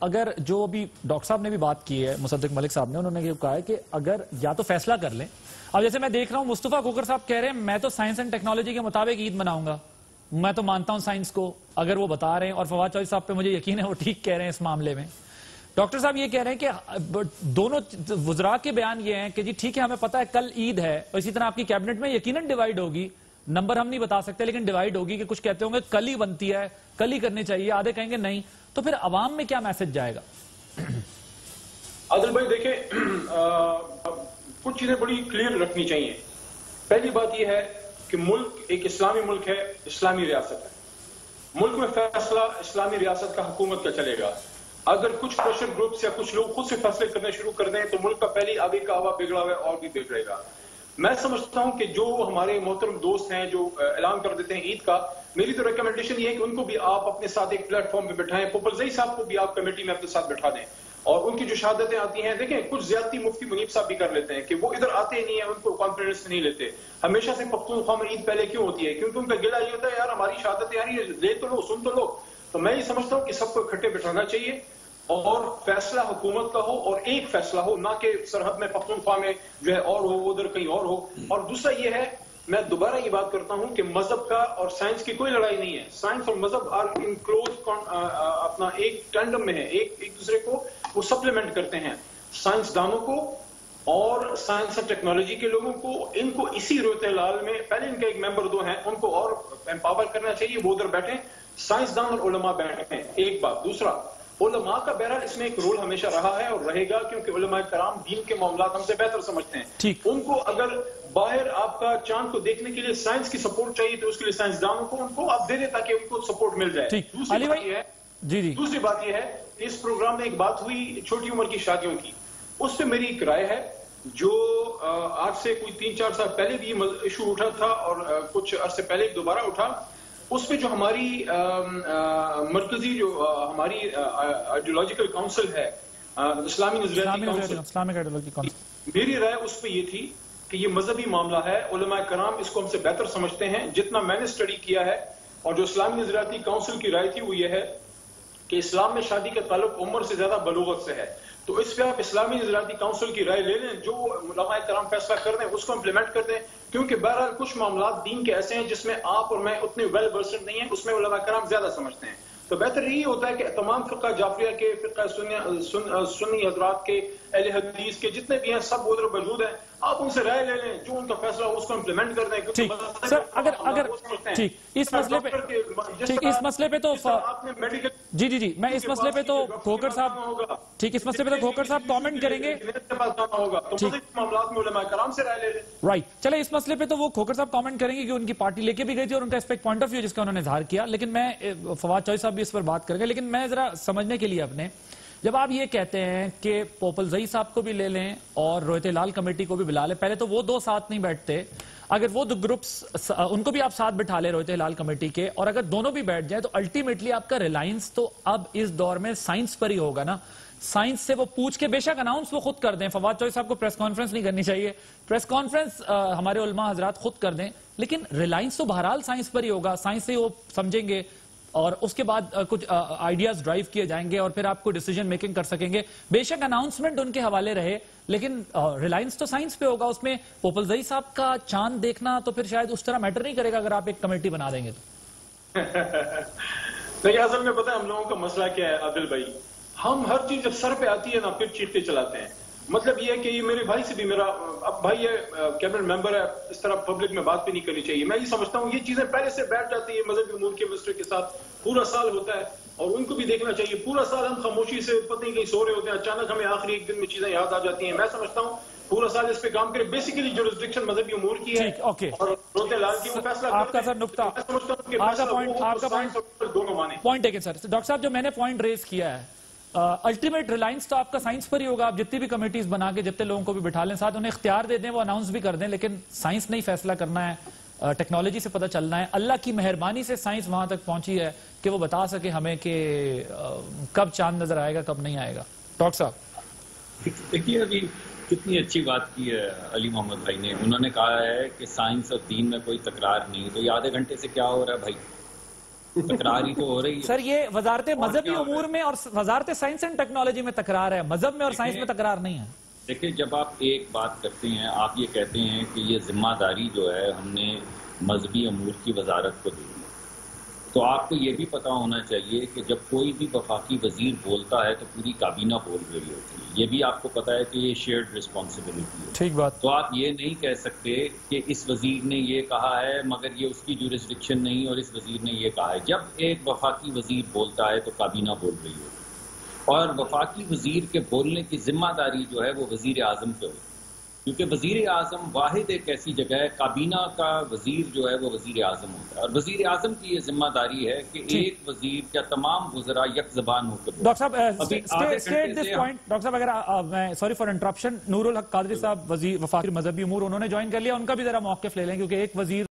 اگر جو ابھی ڈاکٹر صاحب نے بھی بات کی ہے، مصدق ملک صاحب نے، انہوں نے یہ کہا ہے کہ اگر یا تو فیصلہ کر لیں. اب جیسے میں دیکھ رہا ہوں مصطفیٰ کھوکھر صاحب کہہ رہے ہیں میں تو سائنس اینڈ ٹیکنالوجی کے مطابق عید مناؤں گا، میں تو مانتا ہوں سائنس کو اگر وہ بتا رہے ہیں، اور فواد چوہدری صاحب پہ مجھے یقین ہے وہ ٹھیک کہہ رہے ہیں اس معاملے میں. ڈاکٹر صاحب یہ کہہ رہے ہیں کہ دونوں وزراء کے بیان یہ ہیں کہ جی ٹھیک ہے ہمیں پتہ ہے کل عید ہے، اور اسی طرح آپ کی کیبنٹ میں یقیناً ڈیوائیڈ ہوگی، نمبر ہم نہیں بتا سکتے لیکن ڈیوائیڈ ہوگی کہ کچھ کہتے ہوں گے کل ہی بنتی ہے، کل ہی کرنی چاہیے، آدھے کہیں گے نہیں. تو پھر عوام میں کیا میسج جائے گا؟ عادل بھائی دیکھیں، کچھ چیزیں بڑی کلیئر رکھنی چاہیے. پہلی بات یہ ہے کہ ملک ایک اسلامی ملک ہے، اسلامی ریاست ہے. ملک میں فیصلہ اسلامی ریاست کا حکومت کا چلے گا. اگر کچھ پریشر گروپس یا کچھ لوگ خود سے فیصلے کرنے شروع کر دیں تو ملک کا پہلی آگے کا ہوا بگڑا ہوا اور بھی بگڑے گا. میں سمجھتا ہوں کہ جو ہمارے محترم دوست ہیں جو اعلان کر دیتے ہیں عید کا، میری تو ریکمنڈیشن یہ ہے کہ ان کو بھی آپ اپنے ساتھ ایک پلیٹ فارم پہ بٹھائیں. پوپلزئی صاحب کو بھی آپ کمیٹی میں اپنے ساتھ بٹھا دیں، اور ان کی جو شہادتیں آتی ہیں، دیکھیں کچھ زیادتی مفتی منیب صاحب بھی کر لیتے ہیں کہ وہ ادھر آتے ہی نہیں ہیں، ان کو کانفیڈنس نہیں لیتے. ہمیشہ سے پختونخوا میں عید پہلے کیوں ہوتی ہے؟ کیونکہ ان کا گلہ یہ ہوتا ہے یار ہماری شہادتیں آ رہی ہیں، لے تو لو، سن تو لو. تو میں یہ سمجھتا ہوں کہ سب کو اکٹھے بٹھانا چاہیے اور فیصلہ حکومت کا ہو، اور ایک فیصلہ ہو، نہ کہ سرحد میں پختونخوا میں جو ہے اور ہو، ادھر کہیں اور ہو. اور دوسرا یہ ہے، میں دوبارہ یہ بات کرتا ہوں کہ مذہب کا اور سائنس کی کوئی لڑائی نہیں ہے. سائنس اور مذہب آر ان کلوز اپنا ایک ٹینڈم میں ہے، ایک دوسرے کو وہ سپلیمنٹ کرتے ہیں. سائنسدانوں کو اور سائنس اور ٹیکنالوجی کے لوگوں کو، ان کو اسی صورتحال میں پہلے ان کے ایک ممبر دو ہیں ان کو اور امپاور کرنا چاہیے، وہ ادھر بیٹھیں، سائنسدان اور علماء بیٹھیں. ایک بات. دوسرا، علماء کا بہرحال اس میں ایک رول ہمیشہ رہا ہے اور رہے گا، کیونکہ علماء کرام دین کے معاملات ہم سے بہتر سمجھتے ہیں. ان کو اگر باہر آپ کا چاند کو دیکھنے کے لیے سائنس کی سپورٹ چاہیے تو اس کے لیے سائنسدانوں کو ان کو آپ دے دیں تاکہ ان کو سپورٹ مل جائے. دوسری بات یہ ہے کہ اس پروگرام میں ایک بات ہوئی چھوٹی عمر کی شادیوں کی، اس پہ میری ایک رائے ہے. جو آج سے کوئی 3-4 سال پہلے بھی یہ ایشو اٹھا تھا اور کچھ عرصے پہلے دوبارہ اٹھا، اس پہ جو ہماری مرکزی جو ہماری آئیڈیولوجیکل کاؤنسل ہے، اسلامی نظریاتی کاؤنسل، میری رائے اس پہ یہ تھی کہ یہ مذہبی معاملہ ہے، علماء کرام اس کو ہم سے بہتر سمجھتے ہیں. جتنا میں نے اسٹڈی کیا ہے اور جو اسلامی نظریاتی کاؤنسل کی رائے تھی وہ یہ ہے کہ اسلام میں شادی کا تعلق عمر سے زیادہ بلوغت سے ہے. تو اس پہ آپ اسلامی نظریاتی کاؤنسل کی رائے لے لیں، جو علماء کرام فیصلہ کر دیں اس کو امپلیمنٹ کر دیں. کیونکہ بہرحال کچھ معاملات دین کے ایسے ہیں جس میں آپ اور میں اتنے ویل ورسڈ نہیں ہیں، اس میں علماء کرام زیادہ سمجھتے ہیں. تو بہتر یہی ہوتا ہے کہ تمام فرقہ جعفریہ کے، فرقہ سنی حضرات کے، اہل حدیث کے جتنے بھی ہیں سب ادھر موجود ہیں، آپ ان سے رائے لے لیں، جو ان کا فیصلہ ہو اس کو امپلیمنٹ کر دیں. سر اگر ٹھیک اس مسئلے پہ تو جی میں اس مسئلے پہ تو کھوکھر صاحب ٹھیک اس مسئلے پہ تو کھوکھر صاحب کامنٹ کریں گے. رائٹ، چلے اس مسئلے پہ تو وہ کھوکھر صاحب کامنٹ کریں گے کہ ان کی پارٹی لے کے بھی گئی تھی اور ان کا اس پہ ایک پوائنٹ آف ویو جس کا انہوں نے اظہار کیا. لیکن میں فواد چوہدری صاحب بھی اس پر بات کریں گے، لیکن میں ذرا سمجھنے کے لیے اپنے، جب آپ یہ کہتے ہیں کہ پوپلزئی صاحب کو بھی لے لیں اور رویت ہلال کمیٹی کو بھی بلا لیں، پہلے تو وہ دو ساتھ نہیں بیٹھتے، اگر وہ دو گروپس ان کو بھی آپ ساتھ بٹھا لیں رویت ہلال کمیٹی کے، اور اگر دونوں بھی بیٹھ جائیں تو الٹیمیٹلی آپ کا ریلائنس تو اب اس دور میں سائنس پر ہی ہوگا نا. سائنس سے وہ پوچھ کے بے شک اناؤنس وہ خود کر دیں، فواد چوہدری صاحب کو پریس کانفرنس نہیں کرنی چاہیے، پریس کانفرنس ہمارے علماء حضرات خود کر دیں، لیکن ریلائنس تو بہرحال سائنس پر ہی ہوگا. سائنس سے وہ سمجھیں گے اور اس کے بعد کچھ آئیڈیاز ڈرائیو کیے جائیں گے اور پھر آپ کو ڈیسیجن میکنگ کر سکیں گے. بے شک اناؤنسمنٹ ان کے حوالے رہے لیکن ریلائنس تو سائنس پہ ہوگا. اس میں پوپلزئی صاحب کا چاند دیکھنا تو پھر شاید اس طرح میٹر نہیں کرے گا اگر آپ ایک کمیٹی بنا دیں گے تو. نہیں، اصل میں پتہ ہے ہم لوگوں کا مسئلہ کیا ہے عادل بھائی، ہم ہر چیز جب سر پہ آتی ہے نا پھر چیختے چلاتے ہیں. مطلب یہ ہے کہ یہ میرے بھائی سے بھی میرا اب بھائی ہے، کیبنٹ ممبر ہے، اس طرح پبلک میں بات بھی نہیں کرنی چاہیے. میں یہ سمجھتا ہوں یہ چیزیں پہلے سے بیٹھ جاتی ہیں. مذہبی امور کے منسٹر کے ساتھ پورا سال ہوتا ہے اور ان کو بھی دیکھنا چاہیے. پورا سال ہم خاموشی سے پتہ نہیں کہیں سو رہے ہوتے ہیں، اچانک ہمیں آخری ایک دن میں چیزیں یاد آ جاتی ہیں. میں سمجھتا ہوں پورا سال اس پہ کام کرے. بیسیکلی جورسڈکشن مذہبی امور کی ہے اور رویت ہلال کی وہ فیصلہ آپ کا سر نقطہ پوائنٹ ہے سر. ڈاکٹر صاحب جو میں نے پوائنٹ ریز کیا ہے، الٹیمیٹ ریلائنس تو آپ کا سائنس پر ہی ہوگا. آپ جتنی بھی کمیٹیز بنا کے جتنے لوگوں کو بھی بٹھا لیں ساتھ، انہیں اختیار دے دیں، وہ اناؤنس بھی کر دیں، لیکن سائنس نہیں فیصلہ کرنا ہے، ٹیکنالوجی سے پتہ چلنا ہے. اللہ کی مہربانی سے سائنس وہاں تک پہنچی ہے کہ وہ بتا سکے ہمیں کہ کب چاند نظر آئے گا کب نہیں آئے گا. ڈاکٹر صاحب دیکھیے ابھی کتنی اچھی بات کی ہے علی محمد بھائی نے. انہوں نے کہا ہے کہ سائنس اور دین میں کوئی تکرار نہیں. تو یہ آدھے گھنٹے سے کیا ہو رہا ہے بھائی؟ تکرار ہی تو ہو رہی ہے سر یہ وزارت مذہبی کیا ہو رہا ہے؟ امور میں اور وزارت سائنس اینڈ ٹیکنالوجی میں تکرار ہے، مذہب میں اور سائنس میں تکرار نہیں ہے۔ دیکھیں جب آپ ایک بات کرتے ہیں، آپ یہ کہتے ہیں کہ یہ ذمہ داری جو ہے ہم نے مذہبی امور کی وزارت کو دی، تو آپ کو یہ بھی پتہ ہونا چاہیے کہ جب کوئی بھی وفاقی وزیر بولتا ہے تو پوری کابینہ بول رہی ہوتی ہے، یہ بھی آپ کو پتہ ہے کہ یہ شیئرڈ رسپانسبلٹی ہے۔ ٹھیک بات۔ تو آپ یہ نہیں کہہ سکتے کہ اس وزیر نے یہ کہا ہے مگر یہ اس کی جورسڈکشن نہیں اور اس وزیر نے یہ کہا ہے۔ جب ایک وفاقی وزیر بولتا ہے تو کابینہ بول رہی ہوتی ہے، اور وفاقی وزیر کے بولنے کی ذمہ داری جو ہے وہ وزیر اعظم پہ ہوتی ہے، کیونکہ وزیر اعظم واحد ایک ایسی جگہ ہے، کابینہ کا وزیر جو ہے وہ وزیر اعظم ہوتا ہے، اور وزیر اعظم کی یہ ذمہ داری ہے کہ ایک وزیر یا تمام وزراء یک زبان ہو کر ڈاکٹر صاحب اسٹیٹ دس پوائنٹ، ڈاکٹر صاحب اگر میں سوری فار انٹرپشن، نور الحق قادری صاحب وزیر وفاقی مذہبی امور انہوں نے جوائن کر لیا، ان کا بھی ذرا موقف لے لیں کیونکہ ایک وزیر